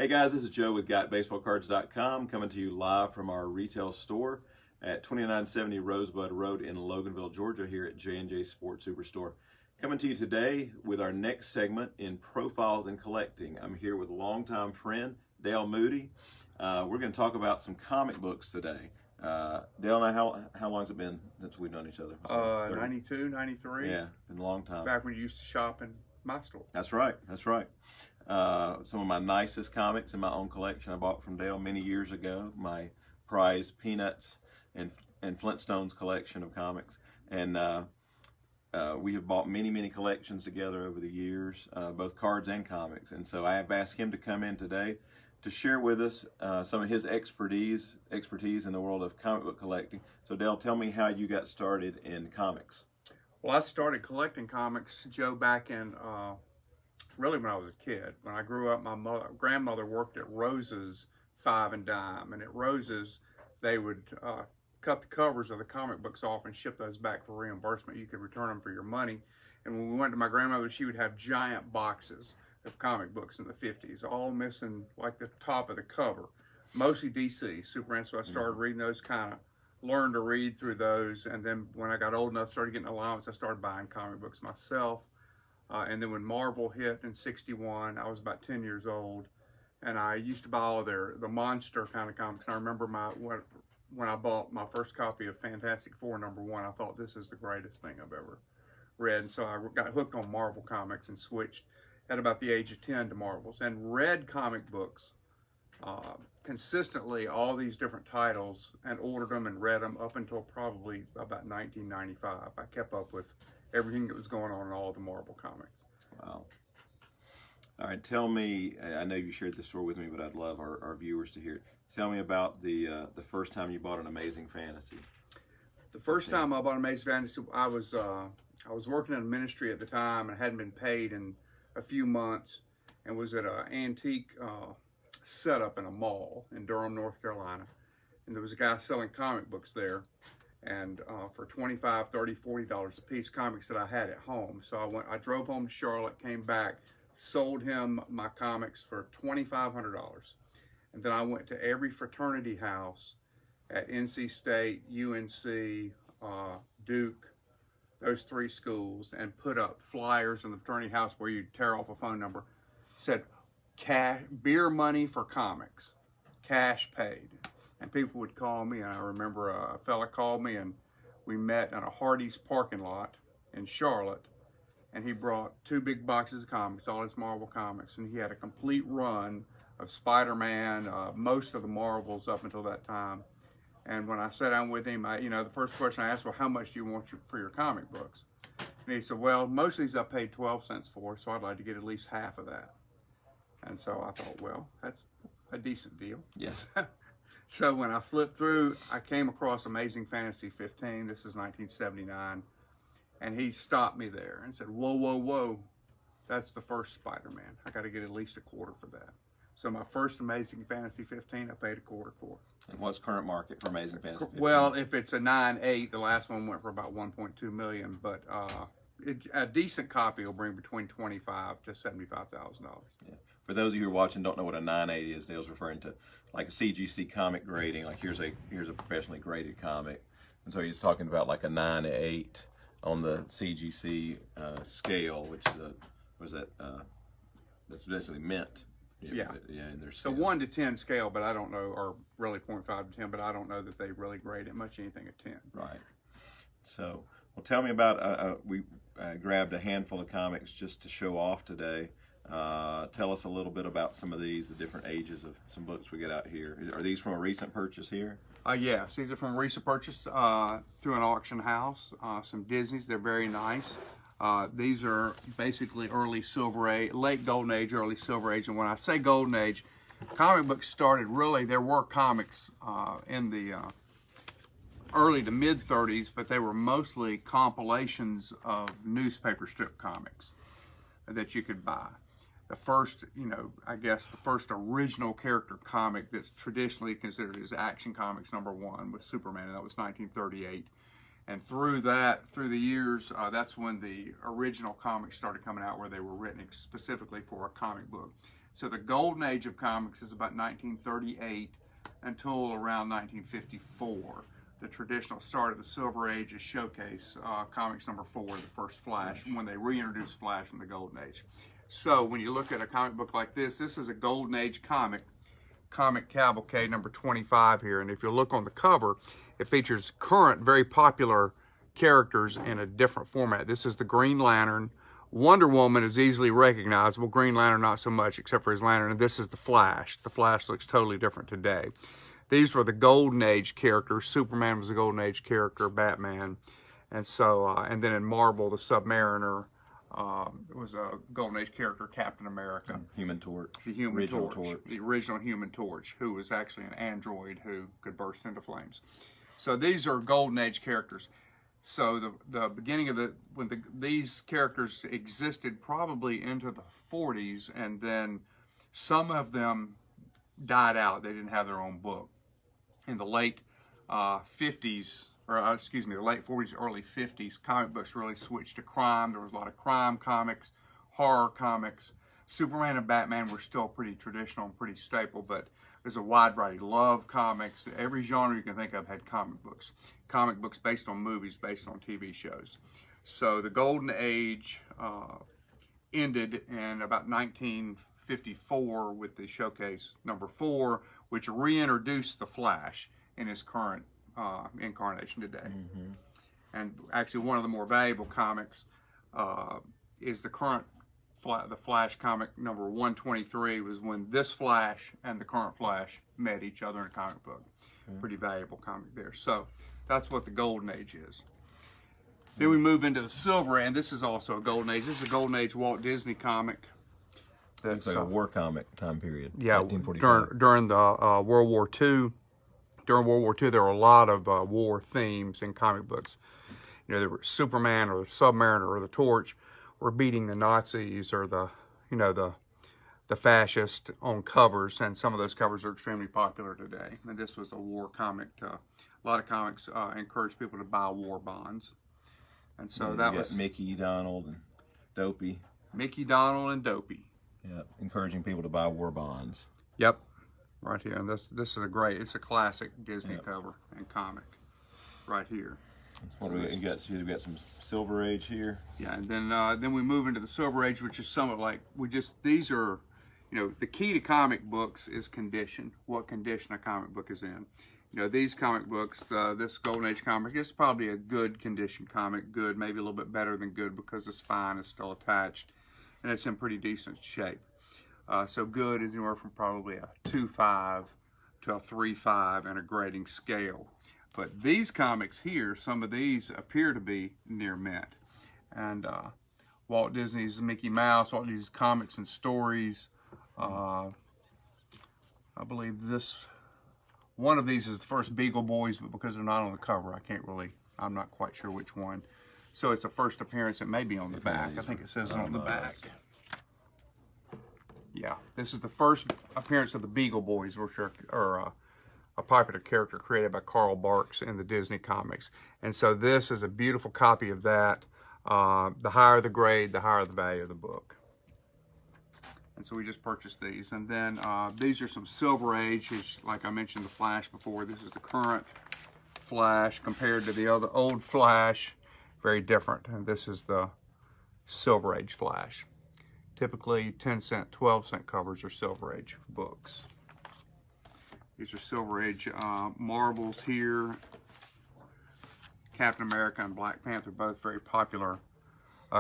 Hey guys, this is Joe with GotBaseballCards.com coming to you live from our retail store at 2970 Rosebud Road in Loganville, Georgia, here at J&J Sports Superstore. Coming to you today with our next segment in Profiles and Collecting. I'm here with a longtime friend, Dale Moody. We're going to talk about some comic books today. Dale, how long has it been since we've known each other? 92, 93. Yeah, been a long time. Back when you used to shop in my store. That's right, that's right. Some of my nicest comics in my own collection I bought from Dale many years ago. My prized Peanuts and Flintstones collection of comics. And we have bought many collections together over the years, both cards and comics. And so I have asked him to come in today to share with us some of his expertise in the world of comic book collecting. So Dale, tell me how you got started in comics. Well, I started collecting comics, Joe, back in really when I was a kid. When I grew up, my grandmother worked at Rose's 5 and Dime, and at Rose's they would cut the covers of the comic books off and ship those back for reimbursement. You could return them for your money. And when we went to my grandmother, she would have giant boxes of comic books in the 50s, all missing like the top of the cover, mostly DC, Superman. So I started reading those, kind of learned to read through those, and then when I got old enough, started getting allowance, I started buying comic books myself. And then when Marvel hit in '61, I was about 10 years old, and I used to buy all of the monster kind of comics. And I remember when I bought my first copy of Fantastic Four #1, I thought, this is the greatest thing I've ever read. And so I got hooked on Marvel comics and switched at about the age of 10 to Marvels, and read comic books consistently, all these different titles, and ordered them and read them up until probably about 1995. I kept up with everything that was going on in all of the Marvel comics. Wow. All right, tell me, I know you shared this story with me, but I'd love our viewers to hear it. Tell me about the first time you bought an Amazing Fantasy. The first time I bought Amazing Fantasy, I was working in a ministry at the time and hadn't been paid in a few months, and was at an antique setup in a mall in Durham, North Carolina. And there was a guy selling comic books there, and for $25, $30, $40 a piece, comics that I had at home. So I drove home to Charlotte, came back, sold him my comics for $2,500. And then I went to every fraternity house at NC State, UNC, Duke, those 3 schools, and put up flyers in the fraternity house where you tear off a phone number, said, beer money for comics, cash paid. And people would call me, and I remember a fella called me, and we met in a Hardee's parking lot in Charlotte, and he brought 2 big boxes of comics, all his Marvel comics, and he had a complete run of Spider-Man, most of the Marvels up until that time. And when I sat down with him, the first question I asked, well, how much do you want for your comic books? And he said, well, most of these I paid 12 cents for, so I'd like to get at least half of that. And so I thought, well, that's a decent deal. Yes. So when I flipped through, I came across Amazing Fantasy 15. This is 1979. And he stopped me there and said, whoa, that's the first Spider-Man. I got to get at least a quarter for that. So my first Amazing Fantasy 15, I paid a quarter for. And what's current market for Amazing Fantasy 15? Well, if it's a 9.8, the last one went for about 1.2 million, but a decent copy will bring between $25,000 to $75,000. Yeah. For those of you who are watching, don't know what a 9.8 is, Dale's referring to like a CGC comic grading. Like here's a professionally graded comic, and so he's talking about like a 9.8 on the CGC scale, which is that's basically mint. Yeah. And there's so 1 to 10 scale, but I don't know, or really 0.5 to 10, but I don't know that they really grade it much anything at 10. Right. So, well, tell me about we grabbed a handful of comics just to show off today. Tell us a little bit about some of these, the different ages of some books we get out here. Are these from a recent purchase here? Yes, these are from a recent purchase through an auction house. Some Disneys, they're very nice. These are basically early Silver Age, late Golden Age, early Silver Age. And when I say Golden Age, comic books started really, there were comics in the early to mid 30s, but they were mostly compilations of newspaper strip comics that you could buy. The first, I guess the first original character comic that's traditionally considered as Action Comics #1 was Superman, and that was 1938. And through the years, that's when the original comics started coming out, where they were written specifically for a comic book. So the golden age of comics is about 1938 until around 1954. The traditional start of the Silver Age is Showcase, comics number 4, the first Flash, when they reintroduced Flash from the golden age. So when you look at a comic book like this is a golden age comic Cavalcade number 25 here. And if you look on the cover, it features current, very popular characters in a different format. This is the Green Lantern. Wonder Woman is easily recognizable. Green Lantern not so much, except for his lantern. And this is the Flash. The Flash looks totally different today. These were the Golden Age characters. Superman was a Golden Age character, Batman. And so, and then in Marvel, the Submariner was a Golden Age character, Captain America. Human Torch. The Human Torch. The original Human Torch, who was actually an android who could burst into flames. So these are Golden Age characters. So the beginning of these characters existed probably into the 40s, and then some of them died out. They didn't have their own book. In the late 50s, or excuse me, the late 40s, early 50s, comic books really switched to crime. There was a lot of crime comics, horror comics. Superman and Batman were still pretty traditional and pretty staple, but there's a wide variety. Love comics. Every genre you can think of had comic books. Comic books based on movies, based on TV shows. So the Golden Age ended in about 1954 with the Showcase number 4, which reintroduced the Flash in his current incarnation today. Mm-hmm. And actually one of the more valuable comics is the current the Flash comic number 123, was when this Flash and the current Flash met each other in a comic book. Mm-hmm. Pretty valuable comic there. So that's what the Golden Age is. Then we move into the Silver Age, and this is also a Golden Age. This is a Golden Age Walt Disney comic. That's like a war comic time period. Yeah, during the World War II. During World War II, there were a lot of war themes in comic books. You know, there were Superman or the Submariner or the Torch were beating the Nazis or the fascists on covers, and some of those covers are extremely popular today. And this was a war comic. A lot of comics encourage people to buy war bonds. And so that was Mickey, Donald, and Dopey. Mickey, Donald, and Dopey. Yeah, encouraging people to buy war bonds. Yep, right here. And this is it's a classic Disney cover and comic, right here. What do we got? We got some Silver Age here. Yeah, and then we move into the Silver Age, which is somewhat like these are, you know, the key to comic books is condition. What condition a comic book is in. You know, these comic books, this Golden Age comic is probably a good condition comic. Good, maybe a little bit better than good because the spine is still attached and it's in pretty decent shape. So good is anywhere from probably a 2.5 to a 3.5 in a grading scale. But these comics here, some of these appear to be near mint. And Walt Disney's Mickey Mouse, Walt Disney's Comics and Stories. I believe one of these is the first Beagle Boys, but because they're not on the cover, I'm not quite sure which one. So it's a first appearance. It may be on the back. I think it says on the back. Yeah, this is the first appearance of the Beagle Boys, which are a popular character created by Carl Barks in the Disney comics. And so this is a beautiful copy of that. The higher the grade, the higher the value of the book. And so we just purchased these. And then these are some Silver Age, like I mentioned the Flash before. This is the current Flash compared to the other old Flash. Very different. And this is the Silver Age Flash. Typically 10-cent, 12-cent covers are Silver Age books. These are Silver Age marbles here. Captain America and Black Panther, both very popular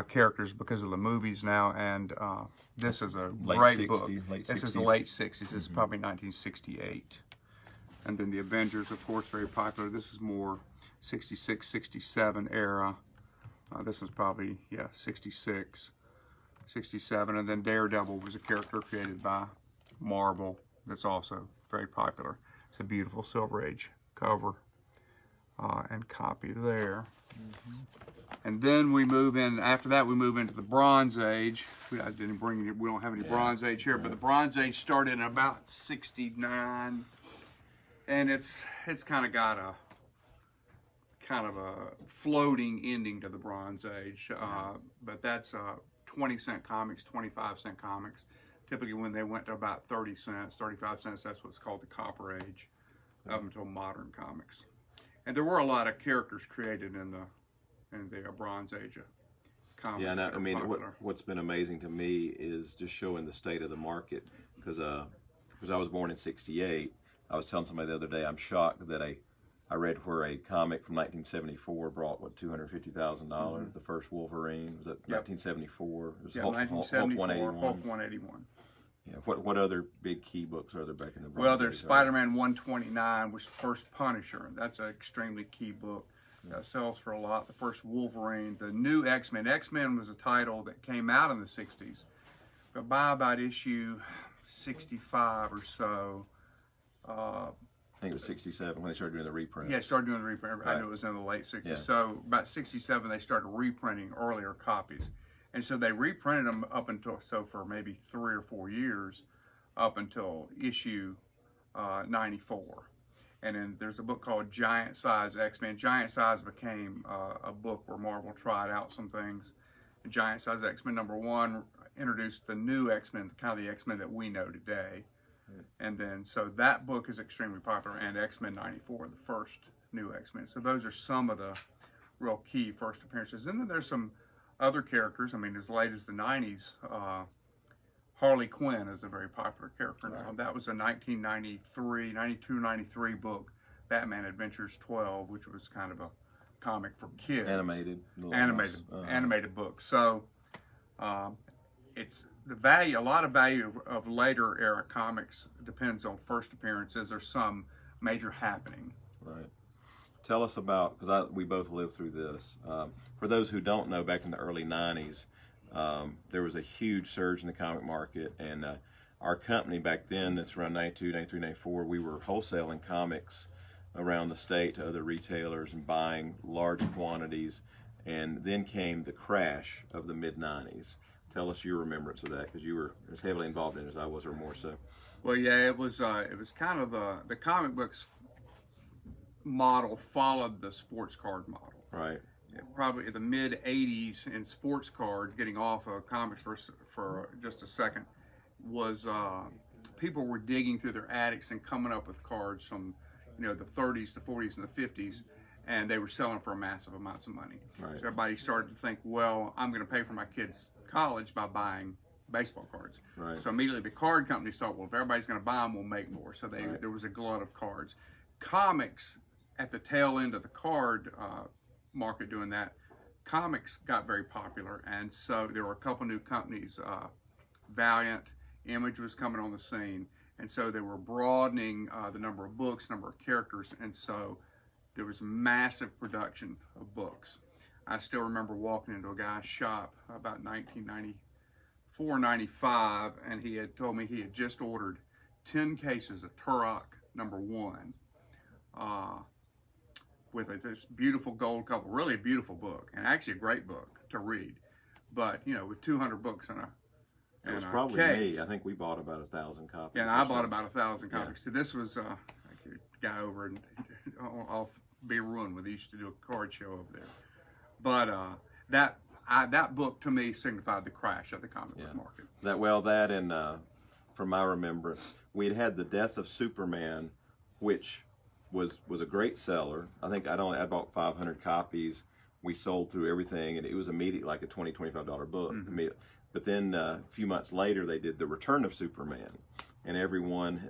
characters because of the movies now. And this is a great book. This is the late 60s. This is probably 1968. And then the Avengers, of course, very popular. This is more 66, 67 era. This is probably, 66, 67. And then Daredevil was a character created by Marvel that's also very popular. It's a beautiful Silver Age cover and copy there. And then we move in, after that we move into the Bronze Age. We don't have any Bronze Age here, but the Bronze Age started in about 69. And it's kind of got kind of a floating ending to the Bronze Age. But that's 20-cent comics, 25-cent comics. Typically, when they went to about 30 cents, 35 cents, that's what's called the Copper Age, up until modern comics. And there were a lot of characters created in the Bronze Age of comics. Yeah, and I mean, what's been amazing to me is just showing the state of the market, because I was born in '68. I was telling somebody the other day, I'm shocked that I read where a comic from 1974 brought, what, $250,000. The first Wolverine was at 1974. It was Hulk 1974, Hulk 181. Yeah. What other big key books are there back in the Bronze Well, there's Age? Spider-Man 129, which is the first Punisher. That's an extremely key book. That sells for a lot. The first Wolverine, the new X-Men. X-Men was a title that came out in the 60s. But by about issue 65 or so, I think it was 67 when they started doing the reprints. Yeah, started doing the reprint. Right. I knew it was in the late 60s. Yeah. So about 67, they started reprinting earlier copies. And so they reprinted them up until, for maybe 3 or 4 years, up until issue 94. And then there's a book called Giant Size X-Men. Giant Size became a book where Marvel tried out some things. Giant Size X-Men #1 introduced the new X-Men, kind of the X-Men that we know today. And then, so that book is extremely popular, and X-Men 94, the first new X-Men. So those are some of the real key first appearances. And then there's some other characters. I mean, as late as the 90s, Harley Quinn is a very popular character now. That was a 1993, 92, 93 book, Batman Adventures 12, which was kind of a comic for kids. Animated book. So it's the value, a lot of value of later era comics depends on first appearances or some major happening. Right. Tell us about, because we both lived through this. For those who don't know, back in the early 90s, there was a huge surge in the comic market, and our company back then, that's around 92, 93, 94, we were wholesaling comics around the state to other retailers and buying large quantities, and then came the crash of the mid-90s. Tell us your remembrance of that, because you were as heavily involved in it as I was, or more so. Well, yeah, it was kind of the comic books model followed the sports card model. Right. Probably the mid 80s in sports card, getting off of comics for just a second, was people were digging through their attics and coming up with cards from the 30s, the 40s, and the 50s, and they were selling for massive amounts of money. Right. So everybody started to think, well, I'm going to pay for my kids' college by buying baseball cards. Right. So immediately the card companies thought, well, if everybody's going to buy them, we'll make more. So there was a glut of cards. Comics, at the tail end of the card market doing that, comics got very popular, and so there were a couple new companies, Valiant, Image was coming on the scene, and so they were broadening the number of books, number of characters, and so there was massive production of books. I still remember walking into a guy's shop about 1994, 95, and he had told me he had just ordered 10 cases of Turok #1. With this beautiful gold cover, really a beautiful book, and actually a great book to read. But with 200 books in a it was probably case. Me. I think we bought about 1,000 copies. Yeah, and I bought about 1,000 copies. Yeah. So this was a guy over in off Beer Run where they used to do a card show over there. But that book to me signified the crash of the comic book market. That and from my remembrance, we had the Death of Superman, which was a great seller. I think I bought 500 copies. We sold through everything, and it was immediate, like a $20, $25 book. Mm-hmm. But then a few months later, they did the Return of Superman, and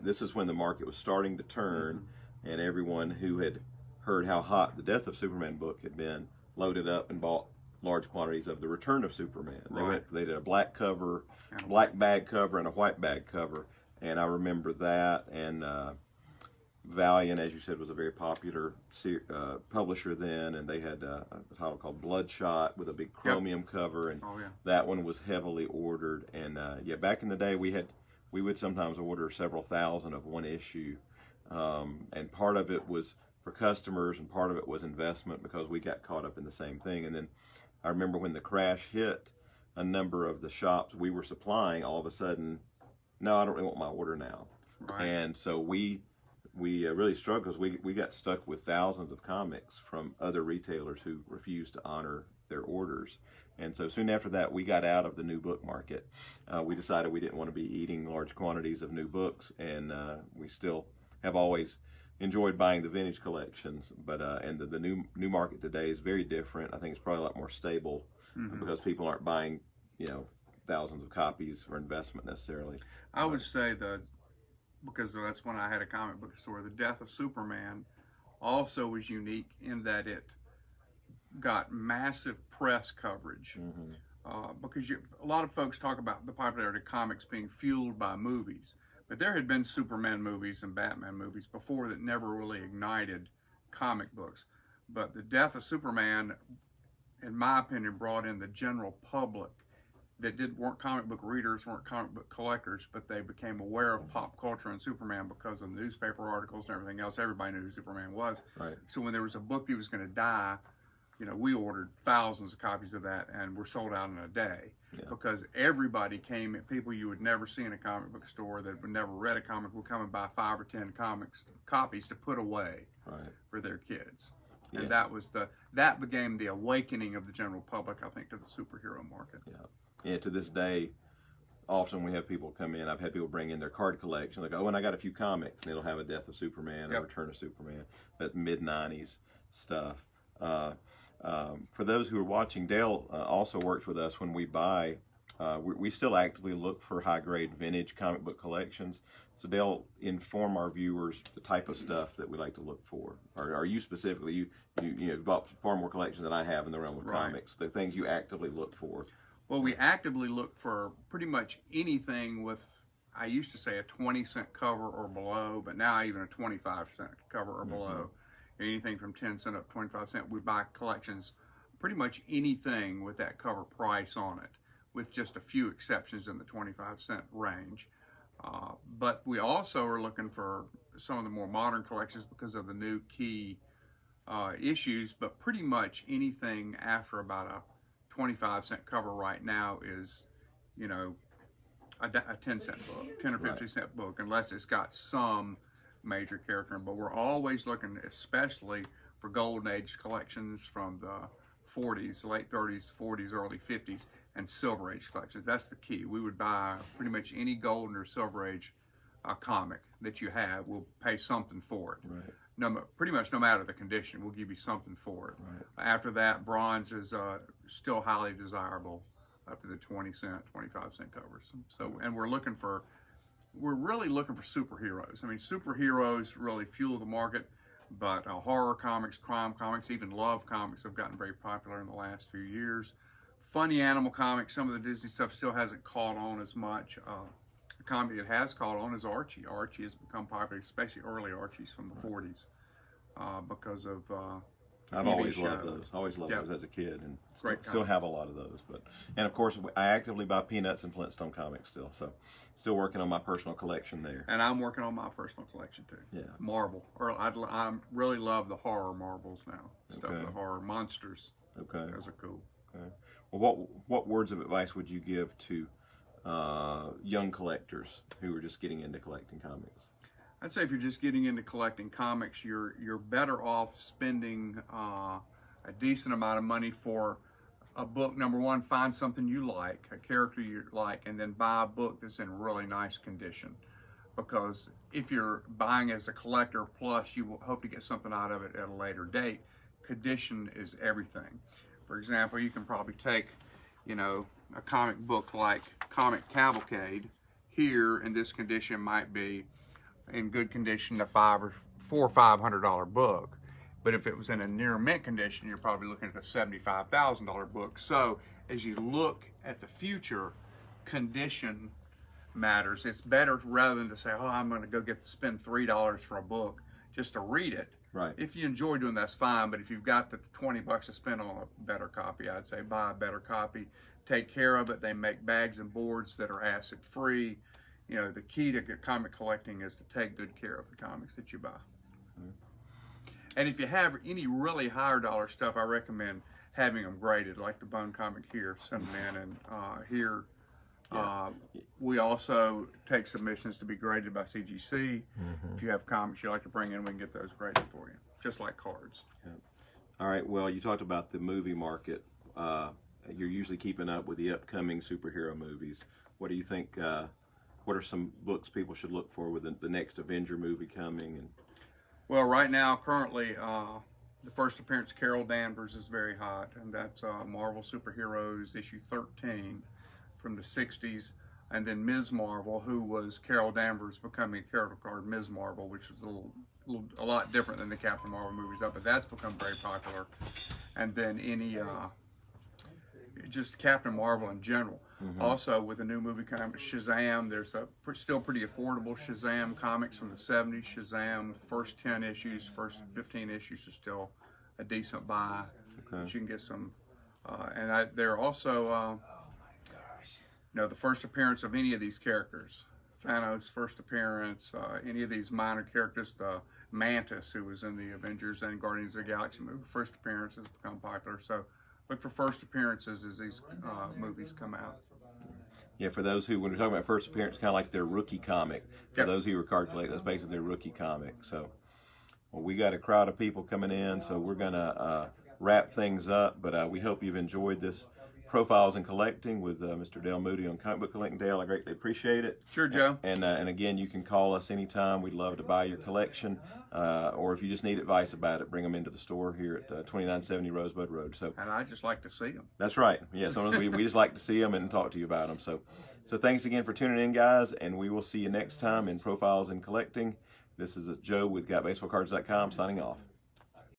this is when the market was starting to turn, and everyone who had heard how hot the Death of Superman book had been loaded up and bought large quantities of the Return of Superman. Right. They did a black cover, black bag cover, and a white bag cover, and I remember that. And Valiant, as you said, was a very popular publisher then, and they had a title called Bloodshot with a big chromium cover, and that one was heavily ordered. And back in the day, we would sometimes order several thousand of one issue, and part of it was for customers, and part of it was investment because we got caught up in the same thing. And then I remember when the crash hit, a number of the shops we were supplying all of a sudden, no, I don't really want my order now. Right. And so we we really struggled because we got stuck with thousands of comics from other retailers who refused to honor their orders. And so soon after that, we got out of the new book market. We decided we didn't want to be eating large quantities of new books, and we still have always enjoyed buying the vintage collections. But and the new market today is very different. I think it's probably a lot more stable because people aren't buying, thousands of copies for investment necessarily. I would say because that's when I had a comic book store, the death of Superman also was unique in that it got massive press coverage. Because a lot of folks talk about the popularity of comics being fueled by movies, but there had been Superman movies and Batman movies before that never really ignited comic books. But the death of Superman, in my opinion, brought in the general public that weren't comic book readers, weren't comic book collectors, but they became aware of pop culture and Superman because of newspaper articles and everything else. Everybody knew who Superman was. Right. So when there was a book that was going to die, we ordered thousands of copies of that, and were sold out in a day. Because everybody came, people you would never see in a comic book store that would never read a comic would come and buy 5 or 10 copies to put away for their kids. And that became the awakening of the general public, I think, to the superhero market. Yeah, to this day, often we have people come in. I've had people bring in their card collection. They go, and I got a few comics, and it'll have a Death of Superman or Return of Superman, that mid-90s stuff. For those who are watching, Dale also works with us when we buy. We still actively look for high-grade vintage comic book collections. So Dale, inform our viewers the type of stuff that we like to look for. Or are you specifically, you've bought far more collections than I have in the realm of comics, the things you actively look for? Well, we actively look for pretty much anything with, I used to say a 20-cent cover or below, but now even a 25-cent cover or below. Anything from 10 cent up to 25 cent. We buy collections, pretty much anything with that cover price on it, with just a few exceptions in the 25-cent range. But we also are looking for some of the more modern collections because of the new key issues, but pretty much anything after about a 25-cent cover right now is, a 10-cent book, 10 or 50-cent book, unless it's got some major character. But we're always looking, especially for golden age collections from the 40s, late 30s, 40s, early 50s, and silver age collections. That's the key. We would buy pretty much any golden or silver age comic that you have. We'll pay something for it. Pretty much no matter the condition, we'll give you something for it. After that, bronze is still highly desirable up to the 20-cent, 25-cent covers. So, and we're really looking for superheroes. I mean, superheroes really fuel the market, but horror comics, crime comics, even love comics have gotten very popular in the last few years. Funny animal comics, some of the Disney stuff still hasn't caught on as much. A comic that has caught on is Archie. Archie has become popular, especially early Archies from the 40s, because of I've always loved those. Always loved those as a kid, and still have a lot of those. And of course, I actively buy Peanuts and Flintstone comics still. So, still working on my personal collection there. And I'm working on my personal collection too. Yeah. Marvel, I really love the horror marbles now. Stuff with horror monsters. Okay. Those are cool. Okay. Well, what words of advice would you give to young collectors who are just getting into collecting comics? I'd say if you're just getting into collecting comics, you're better off spending a decent amount of money for a book. Number one, find something you like, a character you like, and then buy a book that's in really nice condition. Because if you're buying as a collector, plus you will hope to get something out of it at a later date, condition is everything. For example, you can probably take, a comic book like Comic Cavalcade. Here in this condition might be in good condition, a $400 or $500 book. But if it was in a near mint condition, you're probably looking at a $75,000 book. So as you look at the future, condition matters. It's better rather than to say, oh, I'm going to go spend $3 for a book just to read it. Right. If you enjoy doing that's fine, but if you've got the $20 to spend on a better copy, I'd say buy a better copy. Take care of it. They make bags and boards that are acid free. The key to comic collecting is to take good care of the comics that you buy. And if you have any really higher dollar stuff, I recommend having them graded, like the Bone comic here. Send them in, and here Yeah. We also take submissions to be graded by CGC. If you have comics you like to bring in, we can get those graded for you, just like cards. Yeah. All right. Well, you talked about the movie market. You're usually keeping up with the upcoming superhero movies. What do you think? What are some books people should look for with the next Avenger movie coming? And well, right now, currently, the first appearance of Carol Danvers is very hot, and that's Marvel Superheroes issue 13 from the 60s. And then Ms. Marvel, who was Carol Danvers becoming a character card, Ms. Marvel, which was a lot different than the Captain Marvel movies up, but that's become very popular. And then just Captain Marvel in general. Also, with a new movie coming, Shazam, there's still pretty affordable Shazam comics from the 70s. Shazam, first 10 issues, first 15 issues are still a decent buy. Okay. You can get some, and they're also, the first appearance of any of these characters. Thanos' first appearance, any of these minor characters, the Mantis, who was in the Avengers and Guardians of the Galaxy movie, first appearance has become popular. So look for first appearances as these movies come out. Yeah, for those who, when we're talking about first appearance, kind of like their rookie comic. For those who are card collectors, that's basically their rookie comic. So, well, we got a crowd of people coming in, so we're going to wrap things up. But we hope you've enjoyed this Profiles in Collecting with Mr. Dale Moody on Comic Book Collecting. Dale, I greatly appreciate it. Sure, Joe. And again, you can call us anytime. We'd love to buy your collection. Or if you just need advice about it, bring them into the store here at 2970 Rosebud Road. So, and I just like to see them. That's right. Yeah, sometimes we just like to see them and talk to you about them. So thanks again for tuning in, guys, and we will see you next time in Profiles in Collecting. This is Joe with GotBaseballCards.com signing off.